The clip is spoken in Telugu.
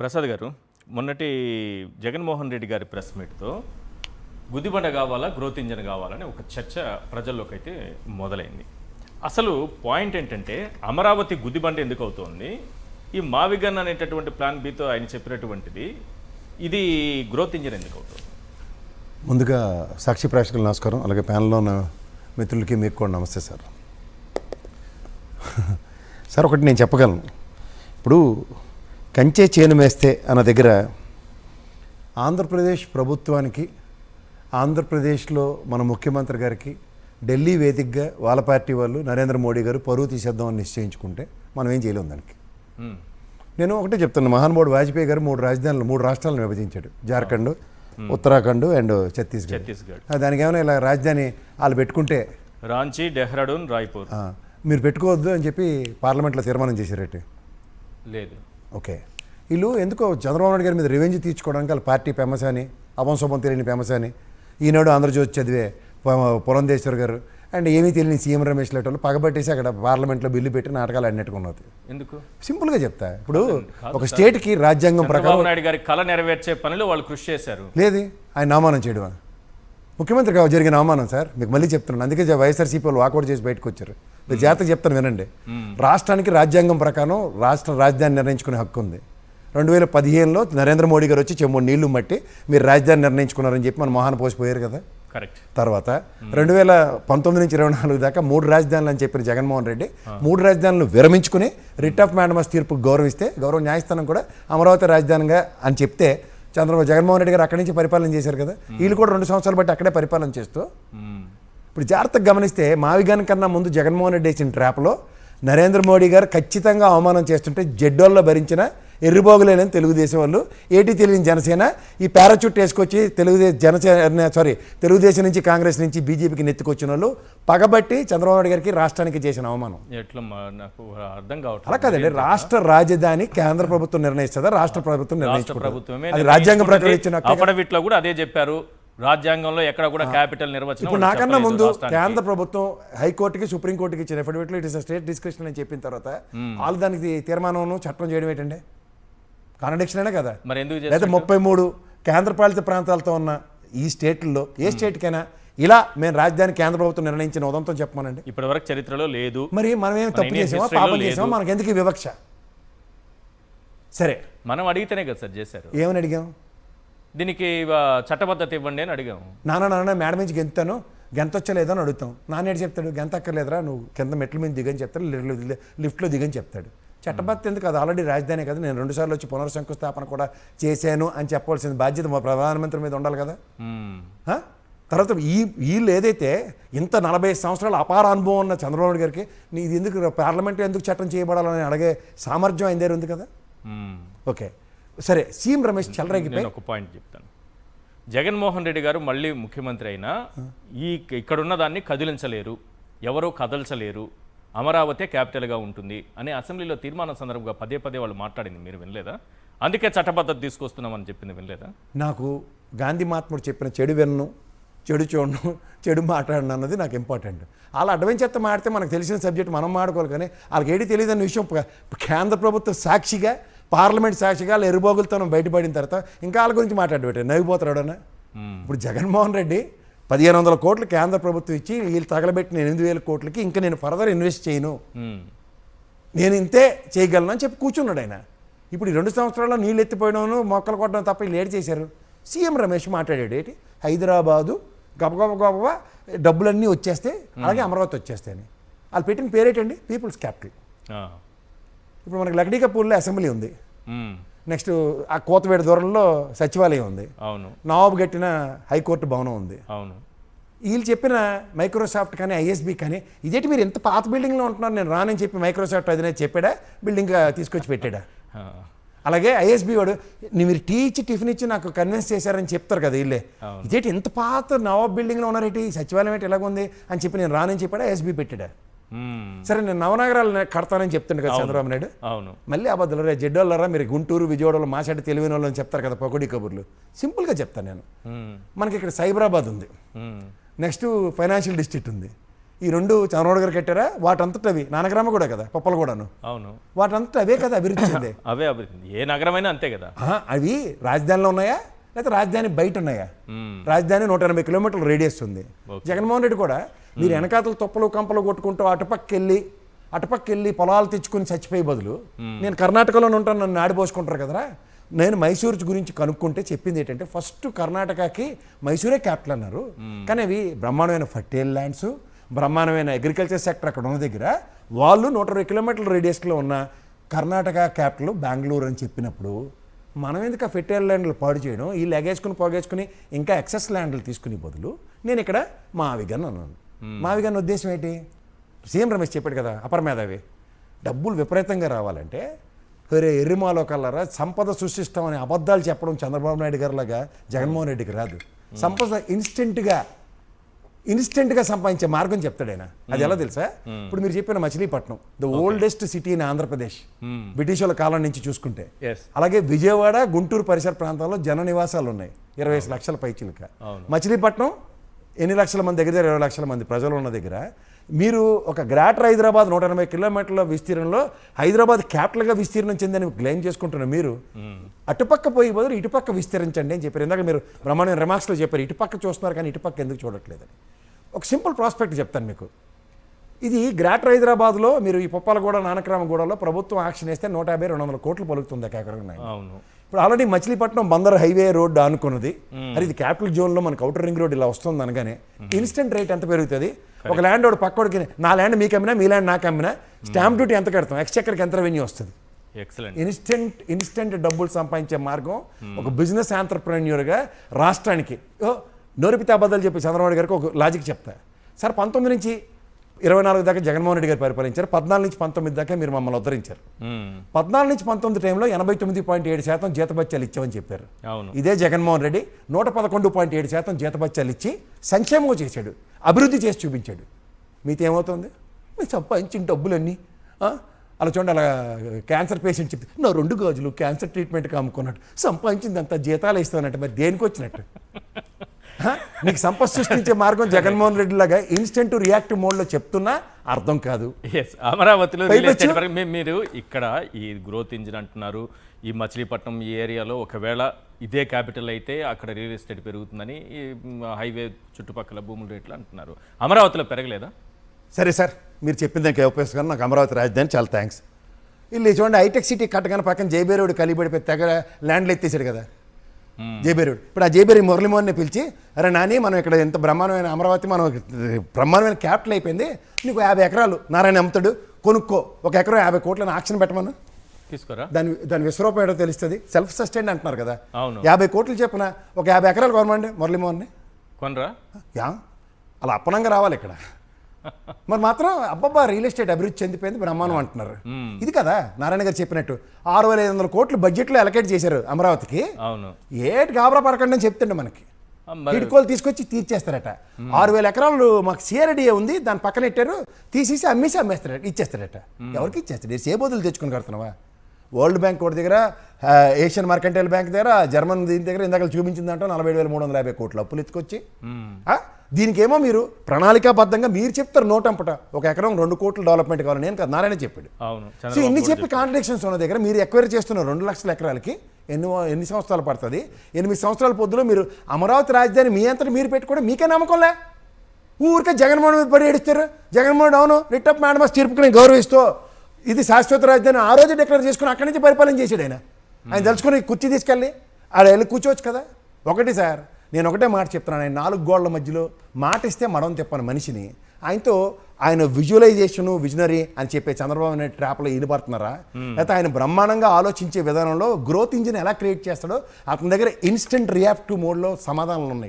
ప్రసాద్ గారు, మొన్నటి జగన్మోహన్ రెడ్డి గారి ప్రెస్ మీట్తో గుదిబండ కావాలా, గ్రోత్ ఇంజన్ కావాలని ఒక చర్చ ప్రజల్లోకి అయితే మొదలైంది. అసలు పాయింట్ ఏంటంటే అమరావతి గుదిబండ ఎందుకు అవుతోంది, ఈ మావిగన్ అనేటటువంటి ప్లాన్ బితో ఆయన చెప్పినటువంటిది ఇది గ్రోత్ ఇంజన్ ఎందుకు అవుతుంది? ముందుగా సాక్షి ప్రేక్షకులు నమస్కారం, అలాగే ప్యానల్లో ఉన్న మిత్రులకి మీకు కూడా నమస్తే సార్. సార్ ఒకటి నేను చెప్పగలను, ఇప్పుడు కంచే చేను మేస్తే అన్న దగ్గర ఆంధ్రప్రదేశ్ ప్రభుత్వానికి, ఆంధ్రప్రదేశ్లో మన ముఖ్యమంత్రి గారికి ఢిల్లీ వేదికగా వాళ్ళ పార్టీ వాళ్ళు నరేంద్ర మోడీ గారు పరువు తీసేద్దామని నిశ్చయించుకుంటే మనం ఏం చేయలేము దానికి. నేను ఒకటే చెప్తాను, మహానుభావుడు వాజ్పేయి గారు మూడు రాష్ట్రాలను విభజించాడు, జార్ఖండ్, ఉత్తరాఖండ్ అండ్ ఛత్తీస్గఢ్. దానికి ఏమైనా ఇలా రాజధాని వాళ్ళు పెట్టుకుంటే రాంచీ, డెహ్రాడూన్, రాయ్పూర్ మీరు పెట్టుకోవద్దు అని చెప్పి పార్లమెంట్లో తీర్మానం చేశారట. లేదు, ఓకే, వీళ్ళు ఎందుకో చంద్రబాబు నాయుడు గారి మీద రివెంజ్ తీర్చుకోవడానికి వాళ్ళ పార్టీ ఫేమస్ అని, అవంశోభం తెలియని ఫేమస్ అని, ఈనాడు ఆంధ్రజ్యోతి చదివే పురంధేశ్వర్ గారు అండ్ ఏమీ తెలియని సీఎం రమేష్ లాంటి వాళ్ళు పగబట్టేసి అక్కడ పార్లమెంట్లో బిల్లు పెట్టి నాటకాలు అన్నట్టుకున్నది. ఎందుకు? సింపుల్గా చెప్తా, ఇప్పుడు ఒక స్టేట్కి రాజ్యాంగం ప్రకారం నాయుడు గారి కళ నెరవేర్చే పనిలో వాళ్ళు కృషి చేశారు. లేదు, ఆయన అవమానం చేయడం ముఖ్యమంత్రి కావాలి జరిగిన అవమానం సార్. మీకు మళ్ళీ చెప్తున్నాను, అందుకే వైఎస్ఆర్సీపీ వాళ్ళు వాకౌట్ చేసి బయటకు వచ్చారు. మీరు జాగ్రత్తగా చెప్తాను వినండి. రాష్ట్రానికి రాజ్యాంగం ప్రకారం రాష్ట్ర రాజధాని నిర్ణయించుకునే హక్కు ఉంది. 2015లో నరేంద్ర మోడీ గారు వచ్చి చెమ్మూడు నీళ్లు మట్టి మీరు రాజధాని నిర్ణయించుకున్నారని చెప్పి మన మొహాన పోసిపోయారు కదా. కరెక్ట్. తర్వాత 2019 నుంచి 24 దాకా 3 రాజధానులు అని చెప్పిన జగన్మోహన్ రెడ్డి 3 రాజధానులు విరమించుకుని రిట్ ఆఫ్ మ్యాండమస్ తీర్పుకు గౌరవిస్తే గౌరవ న్యాయస్థానం కూడా అమరావతి రాజధానిగా అని చెప్తే జగన్మోహన్ రెడ్డి గారు అక్కడి నుంచి పరిపాలన చేశారు కదా. వీళ్ళు కూడా 2 సంవత్సరాలు బట్టి అక్కడే పరిపాలన చేస్తూ, ఇప్పుడు జాగ్రత్తగా గమనిస్తే మావిగాన్ కన్నా ముందు జగన్మోహన్ రెడ్డి వేసిన ట్రాప్లో నరేంద్ర మోడీ గారు ఖచ్చితంగా అవమానం చేస్తుంటే జడ్డోల్లో భరించిన ఎర్రిబోగులేని తెలుగుదేశం వాళ్ళు, ఏటీ తెలియని జనసేన ఈ పారాచూట్ వేసుకొచ్చి తెలుగుదేశం నుంచి కాంగ్రెస్ నుంచి బీజేపీకి నెత్తుకొచ్చిన వాళ్ళు పగబట్టి చంద్రబాబు నాయుడు గారికి రాష్ట్రానికి చేసిన అవమానం. ఎట్లా నాకు అర్థం కావట్లేదు. అలా కాదండి, రాష్ట్ర రాజధాని కేంద్ర ప్రభుత్వం నిర్ణయిస్తుందా, రాష్ట్ర ప్రభుత్వం ప్రభుత్వమే అది రాజ్యాంగ ప్రకారం ఇచ్చిన అఫిడవిట్లో కూడా అదే చెప్పారు. రాజ్యాంగంలో ఎక్కడ కూడా క్యాపిటల్ నిర్వచనం. ఇప్పుడు నాకన్నా ముందు కేంద్ర ప్రభుత్వం హైకోర్టుకి, సుప్రీంకోర్టుకి ఇచ్చిన అఫిడవిట్లో ఇట్ ఇస్ స్టేట్ డిస్క్రిప్షన్ అని చెప్పిన తర్వాత వాళ్ళు దానికి తీర్మానం చట్టం చేయడం ఏంటండి? కాంట్రడిక్షన్ అయినా కదా. మరి ఎందుకు లేదా 33 కేంద్రపాలిత ప్రాంతాలతో ఉన్న ఈ స్టేట్లలో ఏ స్టేట్కైనా ఇలా మేము రాజధాని కేంద్ర ప్రభుత్వం నిర్ణయించిన ఉదంతం చెప్పమనండి. ఇప్పటి వరకు చరిత్రలో లేదు. మరి మనం ఏం తప్పు చేసామా, పాపం చేసామా, మనకి ఎందుకు వివక్ష? సరే, మనం అడిగితేనే కదా సార్ చేశారు. ఏమని అడిగాం? దీనికి చట్టబద్ధత ఇవ్వండి అని అడిగాము. నాన్న మేడం నుంచి గెంతాను, గెంతొచ్చలేదో అని అడుగుతాం. నాన్నేడు చెప్తాడు, గెంత అక్కర్లేదురా, నువ్వు కింద మెట్ల మీద దిగని చెప్తాడు, లిఫ్ట్లో దిగని చెప్తాడు. చట్టబద్ధత ఎందుకు? అది ఆల్రెడీ రాజధాని కదా, నేను 2 సార్లు వచ్చి పునర్శంకుస్థాపన కూడా చేశాను అని చెప్పాల్సిన బాధ్యత మా ప్రధానమంత్రి మీద ఉండాలి కదా. తర్వాత వీళ్ళు ఏదైతే ఇంత 45 సంవత్సరాల అపార అనుభవం ఉన్న చంద్రబాబు నాయుడు గారికి ఇది ఎందుకు పార్లమెంట్లో ఎందుకు చట్టం చేయబడాలని అడిగే సామర్థ్యం ఆయన దగ్గర ఉంది కదా. ఓకే, సరే, సీఎం రమేష్ చెలరేగిపోయి ఒక పాయింట్ చెప్తాను. జగన్మోహన్ రెడ్డి గారు మళ్ళీ ముఖ్యమంత్రి అయినా ఇక్కడున్న దాన్ని కదిలించలేరు, ఎవరూ కదల్చలేరు, అమరావతి క్యాపిటల్గా ఉంటుంది అని అసెంబ్లీలో తీర్మానం సందర్భంగా పదే వాళ్ళు మాట్లాడింది మీరు వినలేదా? అందుకే చట్టబద్ధత తీసుకొస్తున్నామని చెప్పింది వినలేదా? నాకు గాంధీ మహాత్ముడు చెప్పిన చెడు విన్ను, చెడు చూడను, చెడు మాట్లాడను అన్నది నాకు ఇంపార్టెంట్. అలా అడ్వెంచర్తో మాడితే మనకు తెలిసిన సబ్జెక్ట్ మనం మాడుకోవాలి, కానీ వాళ్ళకి ఏది తెలియదు అన్న విషయం కేంద్ర ప్రభుత్వం సాక్షిగా, పార్లమెంట్ సాక్షిగా వాళ్ళ ఎరుబోగులతో బయటపడిన తర్వాత ఇంకా వాళ్ళ గురించి మాట్లాడబెట్టారు, నవ్విపోతాడన్నా. ఇప్పుడు జగన్మోహన్ రెడ్డి 1500 కోట్లు కేంద్ర ప్రభుత్వం ఇచ్చి వీళ్ళు తగలబెట్టిన 8000 కోట్లకి ఇంకా నేను ఫర్దర్ ఇన్వెస్ట్ చేయను, నేను ఇంతే చేయగలను అని చెప్పి కూర్చున్నాడు ఆయన. ఇప్పుడు ఈ 2 సంవత్సరాల్లో నీళ్ళు ఎత్తిపోయడం, మొక్కలు కొట్టడం తప్ప వీళ్ళు ఏడు చేశారు? సీఎం రమేష్ మాట్లాడాడు ఏంటి, హైదరాబాదు గబగబా డబ్బులన్నీ వచ్చేస్తే అలాగే అమరావతి వచ్చేస్తాయని. వాళ్ళు పెట్టిన పేరేటండి, పీపుల్స్ క్యాపిటల్. ఇప్పుడు మనకి లక్డీకపూర్లో అసెంబ్లీ ఉంది, నెక్స్ట్ ఆ కోతవేడు దూరంలో సచివాలయం ఉంది, అవును, నవాబు కట్టిన హైకోర్టు భవనం ఉంది, అవును. వీళ్ళు చెప్పిన మైక్రోసాఫ్ట్ కానీ ఐఎస్బి కానీ ఇదేంటి మీరు ఎంత పాత బిల్డింగ్లో ఉంటున్నారు, నేను రానని చెప్పి మైక్రోసాఫ్ట్ అదినే చెప్పాడా, బిల్డింగ్ తీసుకొచ్చి పెట్టాడా? అలాగే ఐఎస్బి వాడు మీరు టీ ఇచ్చి టిఫిన్ ఇచ్చి నాకు కన్విన్స్ చేశారని చెప్తారు కదా వీళ్ళే, ఇదేంటి ఎంత పాత నవాబ్ బిల్డింగ్లో ఉన్నారేంటి, సచివాలయం ఏంటి ఎలాగుంది అని చెప్పి నేను రానని చెప్పాడా, ఐఎస్బి పెట్టాడా? సరే, నేను నవనగరాలు కడతానని చెప్తుండే కదా చంద్రబాబు నాయుడు. అవును, మళ్ళీ అబద్ధాలు రే జడ్డోళ్ళరా, మీరు గుంటూరు విజయవాడలో మాట్లాడి తెలివైన వాళ్ళు అని చెప్తారు కదా పొగడి కబుర్లు. సింపుల్గా చెప్తాను నేను, మనకి ఇక్కడ సైబరాబాద్ ఉంది, నెక్స్ట్ ఫైనాన్షియల్ డిస్ట్రిక్ట్ ఉంది, ఈ రెండు చంద్రబాబు గారు కట్టారా? వాటంతట అవి నానగ్రామ కూడా కదా, పప్పలు కూడాను, అవును, వాటంతట అవే కదా అభివృద్ధి చెందే. అవే అభివృద్ధి, ఏ నగరమైనా అంతే కదా. అవి రాజధానిలో ఉన్నాయా లేకపోతే రాజధాని బయట ఉన్నాయా? రాజధాని 180 కిలోమీటర్ల రేడియస్ ఉంది. జగన్మోహన్ రెడ్డి కూడా మీరు వెనకాతలు తొప్పలు కంపలు కొట్టుకుంటూ అటుపక్కెళ్ళి పొలాలు తెచ్చుకుని చచ్చిపోయే బదులు నేను కర్ణాటకలోనే ఉంటాను, నన్ను ఆడిపోసుకుంటారు కదరా. నేను మైసూరు గురించి కనుక్కుంటే చెప్పింది ఏంటంటే ఫస్ట్ కర్ణాటకకి మైసూరే క్యాపిటల్ అన్నారు. కానీ అవి బ్రహ్మాండమైన ఫర్టైల్ ల్యాండ్స్, బ్రహ్మాండమైన అగ్రికల్చర్ సెక్టర్ అక్కడ ఉన్న దగ్గర వాళ్ళు 120 కిలోమీటర్ల రేడియస్లో ఉన్న కర్ణాటక క్యాపిటల్ బెంగళూరు అని చెప్పినప్పుడు మనం ఎందుకు ఆ ఫెర్టైల్ ల్యాండ్లు పాడు చేయడం, ఈ పోగేసుకుని ఇంకా ఎక్సెస్ ల్యాండ్లు తీసుకునే బదులు నేను ఇక్కడ మావిగన్ అన్నాను. మావిగన్ ఉద్దేశం ఏంటి? సీఎం రమేష్ చెప్పాడు కదా, అపర మేధావి, డబ్బులు విపరీతంగా రావాలంటే వేరే ఎర్రిమాలో కల్లరా సంపద సృష్టిస్తామని అబద్ధాలు చెప్పడం చంద్రబాబు నాయుడు గారిలాగా జగన్మోహన్ రెడ్డికి రాదు. సంపద ఇన్స్టెంట్గా సంపాదించే మార్గం చెప్తాడు ఆయన. అది ఎలా తెలుసా? ఇప్పుడు మీరు చెప్పిన Machilipatnam, the oldest city in Andhra Pradesh, British వాళ్ళ కాలం నుంచి చూసుకుంటే. అలాగే విజయవాడ, గుంటూరు పరిసర ప్రాంతాల్లో జన నివాసాలు ఉన్నాయి 25 లక్షల పైచిలుక. మచిలీపట్నం ఎన్ని లక్షల మంది దగ్గర 20 లక్షల మంది ప్రజలు ఉన్న దగ్గర మీరు ఒక గ్రేటర్ హైదరాబాద్ 180 కిలోమీటర్ల విస్తీర్ణంలో హైదరాబాద్ క్యాపిటల్గా విస్తీర్ణం చెందని క్లెయిమ్ చేసుకుంటున్నారు. మీరు అటుపక్క పోయి బదులు ఇటుపక్క విస్తరించండి అని చెప్పారు. ఇందాక మీరు బ్రహ్మాండమైన రిమార్క్స్లో చెప్పారు ఇటుపక్క చూస్తున్నారు కానీ ఇటుపక్క ఎందుకు చూడట్లేదని. ఒక సింపుల్ ప్రాస్పెక్ట్ చెప్తాను మీకు. ఇది గ్రేటర్ హైదరాబాద్లో మీరు ఈ పొప్పాలగూడ, నానక్రామగూడలో ప్రభుత్వం యాక్షన్ వేస్తే 150-200 కోట్లు పలుకుతుంది ఎకరం. ఇప్పుడు already Machilipatnam Bandar highway road అనుకున్నది. అది ఇది క్యాపిటల్ జోన్లో మనకు అవుటర్ రింగ్ రోడ్ ఇలా వస్తుంది అనగానే ఇన్స్టెంట్ రేట్ ఎంత పెరుగుతుంది? ఒక ల్యాండ్ ఒకటి పక్కోడికి, నా ల్యాండ్ మీకు అమ్మినా మీ ల్యాండ్ నాకు అమ్మినా స్టాంప్ డ్యూటీ ఎంత కడతాం, ఎక్స్చెక్కర్కి ఎంత రెవెన్యూ వస్తుంది? ఇన్స్టెంట్ డబ్బులు సంపాదించే మార్గం ఒక బిజినెస్ ఆంటర్ప్రెన్యూర్గా రాష్ట్రానికి. నోరిపితే అబద్ధాలు చెప్పి చంద్రబాబు గారికి ఒక లాజిక్ చెప్తా సార్. 19 నుంచి 24 దాకా జగన్మోహన్ రెడ్డి గారు పరిపాలించారు. 14 నుంచి 19 దాకా మీరు మమ్మల్ని ఉద్ధరించారు. 14 నుంచి 19 టైంలో 89.7% జీతభత్యాలు ఇచ్చామని చెప్పారు. ఇదే జగన్మోహన్ రెడ్డి 111.7% జీతభత్యాలు ఇచ్చి సంక్షేమం చేశాడు, అభివృద్ధి చేసి చూపించాడు. మీతో ఏమవుతుంది? మీరు సంపాదించిన డబ్బులన్నీ అలా చూడండి. అలా క్యాన్సర్ పేషెంట్ చెప్తే నా 2 గాజులు క్యాన్సర్ ట్రీట్మెంట్కి అమ్ముకున్నట్టు సంపాదించింది అంతా జీతాలు ఇస్తానంటే మరి దేనికి వచ్చినట్టు? నీకు సంపద సృష్టించే మార్గం జగన్మోహన్ రెడ్డి లాగా ఇన్స్టెంట్ రియాక్టివ్ మోడ్లో చెప్తున్నా అర్థం కాదు. అమరావతిలో మీరు ఇక్కడ ఈ గ్రోత్ ఇంజిన్ అంటున్నారు. ఈ మచిలీపట్నం ఈ ఏరియాలో ఒకవేళ ఇదే క్యాపిటల్ అయితే అక్కడ రియల్ ఎస్టేట్ పెరుగుతుందని ఈ హైవే చుట్టుపక్కల భూముల రేట్లు అంటున్నారు. అమరావతిలో పెరగలేదా? సరే సార్, మీరు చెప్పిన దానికి ఉపయోగిస్తాను. నాకు అమరావతి రాజధాని చాలా థ్యాంక్స్. ఇల్లు చూడండి, హైటెక్ సిటీ కట్టగానే పక్కన జైబేరోడు కలిపడిపోయి తెగ ల్యాండ్లు ఎత్తేసాడు కదా జైబేరోడు. ఇప్పుడు ఆ జైబేరి మురళీమోహన్ని పిలిచి, అరే నాని మనం ఇక్కడ ఎంత బ్రహ్మాండమైన అమరావతి, మనం బ్రహ్మాండమైన క్యాపిటల్ అయిపోయింది, నీకు 50 ఎకరాలు నారాయణ అమ్ముతాడు, కొనుక్కో, 1 ఎకరం 50 కోట్లని ఆక్షన్ పెట్టమను, తీసుకురా. దాని విశ్వరూపం ఏంటో తెలుస్తుంది. సెల్ఫ్ సస్టైన్ అంటున్నారు కదా. 50 కోట్లు చెప్పిన ఒక 50 ఎకరాలు కొనమండి మురళీమోహన్ని, కొనరా? అలా అప్పనంగా రావాలి ఇక్కడ. మరి మాత్రం అబ్బబ్బా రియల్ ఎస్టేట్ అభివృద్ధి చెందిపోయింది బ్రహ్మాండం అంటున్నారు. ఇది కదా నారాయణ గారు చెప్పినట్టు 6500 కోట్లు బడ్జెట్లో అలొకేట్ చేశారు అమరావతికి. ఏటి గాబరా పడకండి అని చెప్తుండే మనకి. హిడ్కోలు తీసుకొచ్చి తీర్చేస్తారట. 6000 ఎకరాలు మాకు సిఆర్డీఏ ఉంది, దాని పక్కన పెట్టారు, తీసేసి అమ్మేస్తారట, ఇచ్చేస్తారట. ఎవరికి ఇచ్చేస్తాడు? ఏ బోధులు తెచ్చుకుని కడుతున్నావా? వరల్డ్ బ్యాంక్ ఒకటి దగ్గర, ఏషియన్ మర్కంటైల్ బ్యాంక్ దగ్గర, జర్మన్ దీని దగ్గర ఇందాక చూపించిందంటే 47,350 కోట్లు అప్పులు ఎత్తుకొచ్చి, దీనికేమో మీరు ప్రణాళికాబద్ధంగా మీరు చెప్తారు నోటంపట 1 ఎకరం 2 కోట్లు డెవలప్మెంట్ కావాలి. నేను కదా నారాయణ చెప్పాడు. సో ఇన్ని చెప్పి కాంట్రడిక్షన్స్ ఉన్న దగ్గర మీరు ఎక్వైరీ చేస్తున్నారు 2 లక్షల ఎకరాలకి ఎన్ని సంవత్సరాలు పడుతుంది? 8 సంవత్సరాల పొద్దులో మీరు అమరావతి రాజధాని మీ అంతటా మీరు పెట్టుకోవడం మీకే నమ్మకంలే. ఊరికే జగన్మోహన్ మీద పడి ఏడుస్తారు. జగన్మోహన్ అవును రిట్ ఆఫ్ మ్యాడమస్ తీర్పుకు నేను గౌరవిస్తూ ఇది శాశ్వత రాజధాని ఆ రోజు డిక్లేర్ చేసుకుని అక్కడి నుంచి పరిపాలన చేశాడు ఆయన. ఆయన తెలుసుకుని కుర్చీ తీసుకెళ్ళి ఆడ వెళ్ళి కూర్చోవచ్చు కదా. ఒకటి సార్, నేను ఒకటే మాట చెప్తున్నాను, ఆయన 4 గోళ్ల మధ్యలో మాట ఇస్తే మడం తిప్పని మనిషిని ఆయనతో ఆయన విజువలైజేషను విజనరీ అని చెప్పే చంద్రబాబు నాయుడు ట్రాప్లో ఈనపడుతున్నారా? లేకపోతే ఆయన బ్రహ్మాండంగా ఆలోచించే విధానంలో గ్రోత్ ఇంజిన్ ఎలా క్రియేట్ చేస్తాడో అతని దగ్గర ఇన్స్టెంట్ రియాక్టివ్ మోడ్లో సమాధానాలు ఉన్నాయి.